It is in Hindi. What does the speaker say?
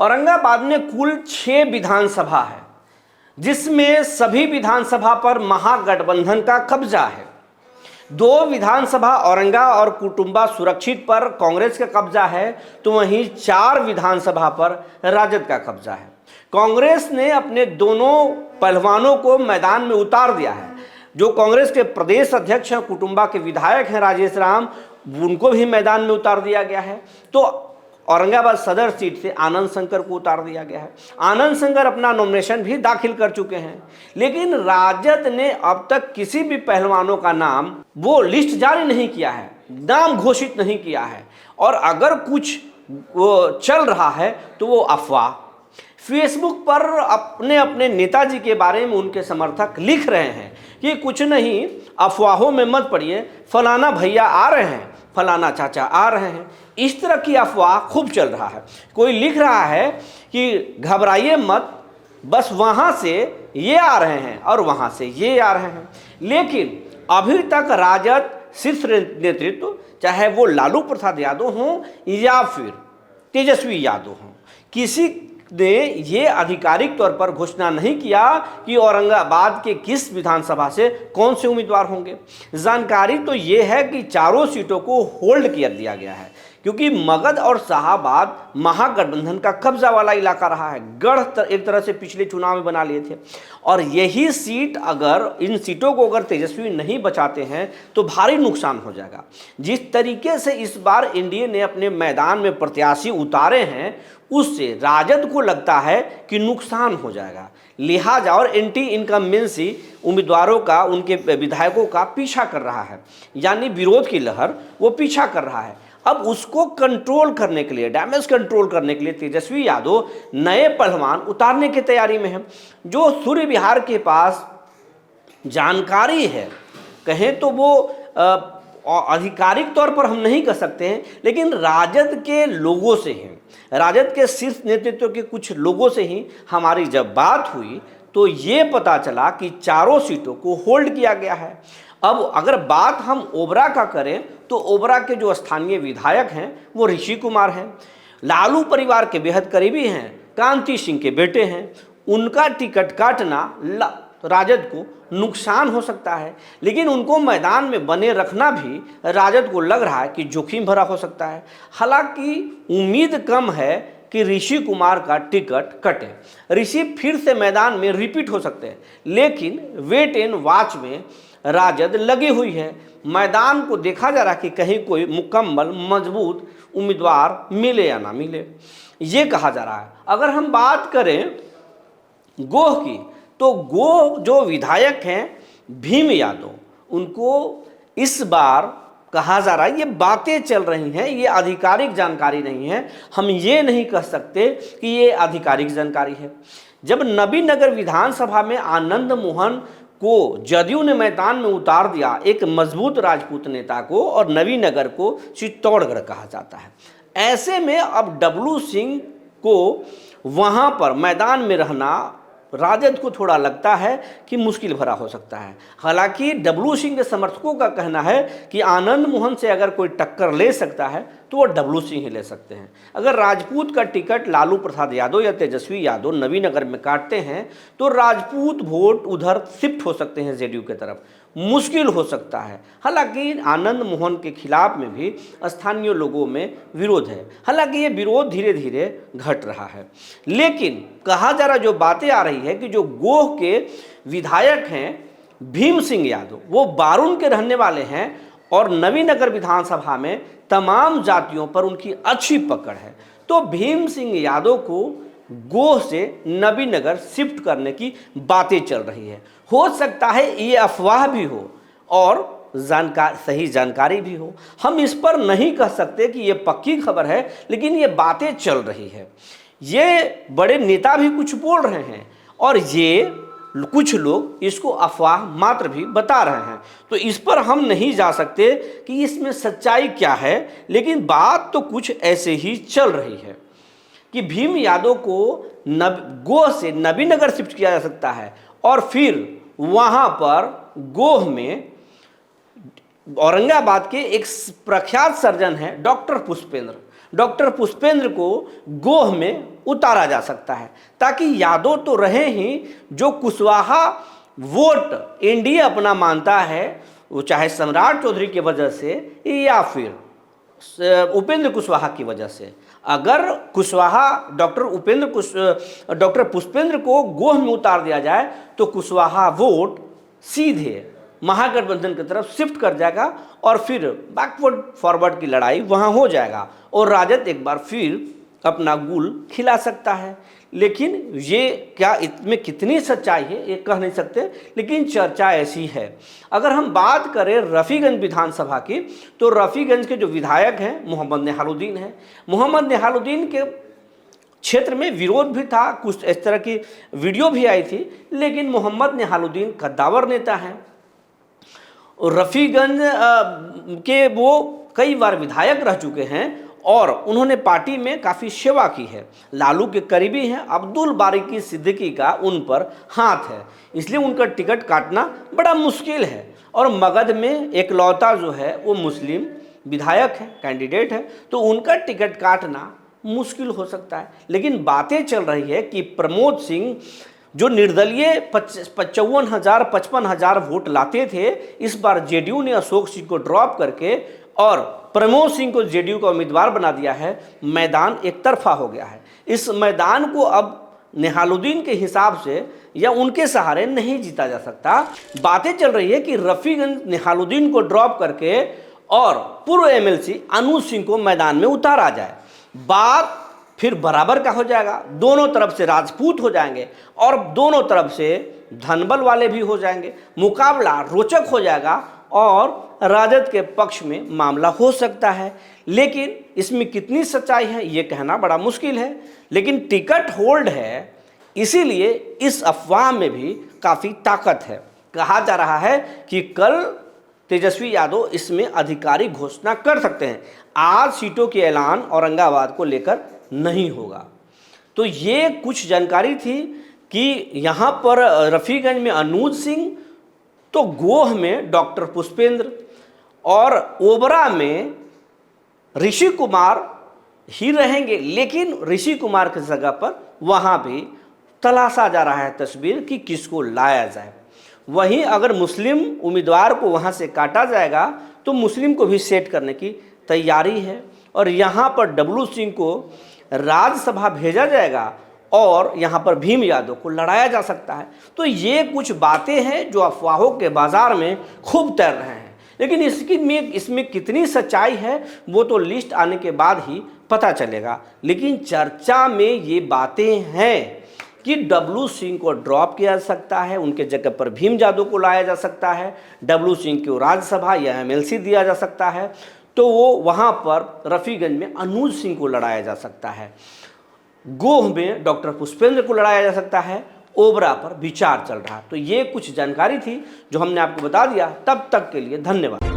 औरंगाबाद में कुल 6 विधानसभा है, जिसमें सभी विधानसभा पर महागठबंधन का कब्जा है। 2 विधानसभा औरंगा और कुटुंबा सुरक्षित पर कांग्रेस का कब्जा है, तो वहीं 4 विधानसभा पर राजद का कब्जा है। कांग्रेस ने अपने दोनों पहलवानों को मैदान में उतार दिया है। जो कांग्रेस के प्रदेश अध्यक्ष हैं, कुटुंबा के विधायक हैं राजेश राम, उनको भी मैदान में उतार दिया गया है। तो औरंगाबाद सदर सीट से आनंद शंकर को उतार दिया गया है। आनंद शंकर अपना नॉमिनेशन भी दाखिल कर चुके हैं, लेकिन राजद ने अब तक किसी भी पहलवानों का नाम वो लिस्ट जारी नहीं किया है, नाम घोषित नहीं किया है। और अगर कुछ वो चल रहा है तो वो अफवाह। फेसबुक पर अपने अपने नेताजी के बारे में उनके समर्थक लिख रहे हैं कि कुछ नहीं, अफवाहों में मत पड़िए, फलाना भैया आ रहे हैं, फलाना चाचा आ रहे हैं। इस तरह की अफवाह खूब चल रहा है। कोई लिख रहा है कि घबराइए मत, बस वहाँ से ये आ रहे हैं और वहाँ से ये आ रहे हैं। लेकिन अभी तक राजद शीर्ष नेतृत्व, चाहे वो लालू प्रसाद यादव हों या फिर तेजस्वी यादव हों, किसी ने ये आधिकारिक तौर पर घोषणा नहीं किया कि औरंगाबाद के किस विधानसभा से कौन से उम्मीदवार होंगे। जानकारी तो ये है कि चारों सीटों को होल्ड कर दिया गया है, क्योंकि मगध और शाहाबाद महागठबंधन का कब्जा वाला इलाका रहा है। गढ़ एक तरह से पिछले चुनाव में बना लिए थे, और यही सीट, अगर इन सीटों को अगर तेजस्वी नहीं बचाते हैं तो भारी नुकसान हो जाएगा। जिस तरीके से इस बार एनडीए ने अपने मैदान में प्रत्याशी उतारे हैं, उससे राजद को लगता है कि नुकसान हो जाएगा। लिहाजा और एंटी इनकम्बेंसी उम्मीदवारों का, उनके विधायकों का पीछा कर रहा है, यानी विरोध की लहर वो पीछा कर रहा है। अब उसको कंट्रोल करने के लिए, डैमेज कंट्रोल करने के लिए तेजस्वी यादव नए पहलवान उतारने की तैयारी में है। जो सूर्य विहार के पास जानकारी है, कहें तो वो आधिकारिक तौर पर हम नहीं कह सकते हैं, लेकिन राजद के लोगों से हैं, राजद के शीर्ष नेतृत्व के कुछ लोगों से ही हमारी जब बात हुई तो ये पता चला कि चारों सीटों को होल्ड किया गया है। अब अगर बात हम ओबरा का करें तो ओबरा के जो स्थानीय विधायक हैं वो ऋषि कुमार हैं, लालू परिवार के बेहद करीबी हैं, कांति सिंह के बेटे हैं। उनका टिकट काटना राजद को नुकसान हो सकता है, लेकिन उनको मैदान में बने रखना भी राजद को लग रहा है कि जोखिम भरा हो सकता है। हालांकि उम्मीद कम है कि ऋषि कुमार का टिकट कटे। ऋषि फिर से मैदान में रिपीट हो सकते हैं, लेकिन वेट एंड वॉच में राजद लगी हुई है। मैदान को देखा जा रहा है कि कहीं कोई मुकम्मल मजबूत उम्मीदवार मिले या ना मिले, ये कहा जा रहा है। अगर हम बात करें गोह की, तो गोह जो विधायक हैं भीम यादव, उनको इस बार कहा जा रहा है, ये बातें चल रही हैं, ये आधिकारिक जानकारी नहीं है, हम ये नहीं कह सकते कि ये आधिकारिक जानकारी है। जब नबीनगर विधानसभा में आनंद मोहन को जदयू ने मैदान में उतार दिया, एक मजबूत राजपूत नेता को, और नबीनगर को चित्तौड़गढ़ कहा जाता है, ऐसे में अब डब्लू सिंह को वहाँ पर मैदान में रहना राजद को थोड़ा लगता है कि मुश्किल भरा हो सकता है। हालांकि डब्लू सिंह के समर्थकों का कहना है कि आनंद मोहन से अगर कोई टक्कर ले सकता है तो वो डब्लू सिंह ही ले सकते हैं। अगर राजपूत का टिकट लालू प्रसाद यादव या तेजस्वी यादव नवीनगर में काटते हैं तो राजपूत वोट उधर शिफ्ट हो सकते हैं जेडीयू की तरफ, मुश्किल हो सकता है। हालांकि आनंद मोहन के खिलाफ में भी स्थानीय लोगों में विरोध है, हालांकि ये विरोध धीरे धीरे घट रहा है। लेकिन कहा जा रहा, जो बातें आ रही है कि जो गोह के विधायक हैं भीम सिंह यादव, वो बारून के रहने वाले हैं और नवीनगर विधानसभा में तमाम जातियों पर उनकी अच्छी पकड़ है, तो भीम सिंह यादव को गोह से नबीनगर शिफ्ट करने की बातें चल रही है। हो सकता है ये अफवाह भी हो और सही जानकारी भी हो, हम इस पर नहीं कह सकते कि ये पक्की खबर है, लेकिन ये बातें चल रही है। ये बड़े नेता भी कुछ बोल रहे हैं और ये कुछ लोग इसको अफवाह मात्र भी बता रहे हैं, तो इस पर हम नहीं जा सकते कि इसमें सच्चाई क्या है। लेकिन बात तो कुछ ऐसे ही चल रही है कि भीम यादव को गोह से नबीनगर शिफ्ट किया जा सकता है और फिर वहाँ पर गोह में औरंगाबाद के एक प्रख्यात सर्जन हैं डॉक्टर पुष्पेंद्र को गोह में उतारा जा सकता है, ताकि यादव तो रहे ही, जो कुशवाहा वोट एनडीए अपना मानता है, वो चाहे सम्राट चौधरी की वजह से या फिर उपेंद्र कुशवाहा की वजह से। अगर कुशवाहा डॉक्टर पुष्पेंद्र को गोह में उतार दिया जाए तो कुशवाहा वोट सीधे महागठबंधन की तरफ शिफ्ट कर जाएगा और फिर बैकवर्ड फॉरवर्ड की लड़ाई वहां हो जाएगा और राजद एक बार फिर अपना गुल खिला सकता है। लेकिन ये क्या इसमें कितनी सच्चाई है ये कह नहीं सकते, लेकिन चर्चा ऐसी है। अगर हम बात करें रफ़ीगंज विधानसभा की, तो रफ़ीगंज के जो विधायक हैं मोहम्मद नेहालुद्दीन हैं। मोहम्मद नेहालुद्दीन के क्षेत्र में विरोध भी था, कुछ इस तरह की वीडियो भी आई थी, लेकिन मोहम्मद नेहालुद्दीन कद्दावर नेता हैं। रफ़ीगंज के वो कई बार विधायक रह चुके हैं और उन्होंने पार्टी में काफ़ी सेवा की है। लालू के करीबी हैं, अब्दुल बारी सिद्दीकी का उन पर हाथ है, इसलिए उनका टिकट काटना बड़ा मुश्किल है। और मगध में एकलौता जो है वो मुस्लिम विधायक है, कैंडिडेट है, तो उनका टिकट काटना मुश्किल हो सकता है। लेकिन बातें चल रही है कि प्रमोद सिंह जो निर्दलीय 55,000 वोट लाते थे, इस बार जेडीयू ने अशोक सिंह को ड्रॉप करके और प्रमोद सिंह को जेडीयू का उम्मीदवार बना दिया है। मैदान एक तरफा हो गया है। इस मैदान को अब नेहालुद्दीन के हिसाब से या उनके सहारे नहीं जीता जा सकता। बातें चल रही है कि रफ़ीगंज नेहालुद्दीन को ड्रॉप करके और पूर्व एमएलसी अनुज सिंह को मैदान में उतारा जाए। बात फिर बराबर का हो जाएगा, दोनों तरफ से राजपूत हो जाएंगे और दोनों तरफ से धनबल वाले भी हो जाएंगे। मुकाबला रोचक हो जाएगा और राजद के पक्ष में मामला हो सकता है। लेकिन इसमें कितनी सच्चाई है ये कहना बड़ा मुश्किल है। लेकिन टिकट होल्ड है, इसीलिए इस अफवाह में भी काफ़ी ताकत है। कहा जा रहा है कि कल तेजस्वी यादव इसमें आधिकारिक घोषणा कर सकते हैं। आज सीटों के ऐलान औरंगाबाद को लेकर नहीं होगा। तो ये कुछ जानकारी थी कि यहाँ पर रफ़ीगंज में अनुज सिंह, तो गोह में डॉक्टर पुष्पेंद्र और ओबरा में ऋषि कुमार ही रहेंगे। लेकिन ऋषि कुमार की जगह पर वहाँ भी तलाशा जा रहा है तस्वीर कि किसको लाया जाए। वहीं अगर मुस्लिम उम्मीदवार को वहाँ से काटा जाएगा तो मुस्लिम को भी सेट करने की तैयारी है और यहाँ पर डब्लू सिंह को राज्यसभा भेजा जाएगा और यहाँ पर भीम यादव को लड़ाया जा सकता है। तो ये कुछ बातें हैं जो अफवाहों के बाजार में खूब तैर रहे हैं। लेकिन इसमें कितनी सच्चाई है वो तो लिस्ट आने के बाद ही पता चलेगा। लेकिन चर्चा में ये बातें हैं कि डब्लू सिंह को ड्रॉप किया जा सकता है, उनके जगह पर भीम यादव को लाया जा सकता है, डब्लू सिंह को राज्यसभा या एमएलसी दिया जा सकता है, तो वो वहाँ पर रफ़ीगंज में अनुज सिंह को लड़ाया जा सकता है, गोह में डॉक्टर पुष्पेंद्र को लड़ाया जा सकता है, ओबरा पर विचार चल रहा है। तो ये कुछ जानकारी थी जो हमने आपको बता दिया। तब तक के लिए धन्यवाद।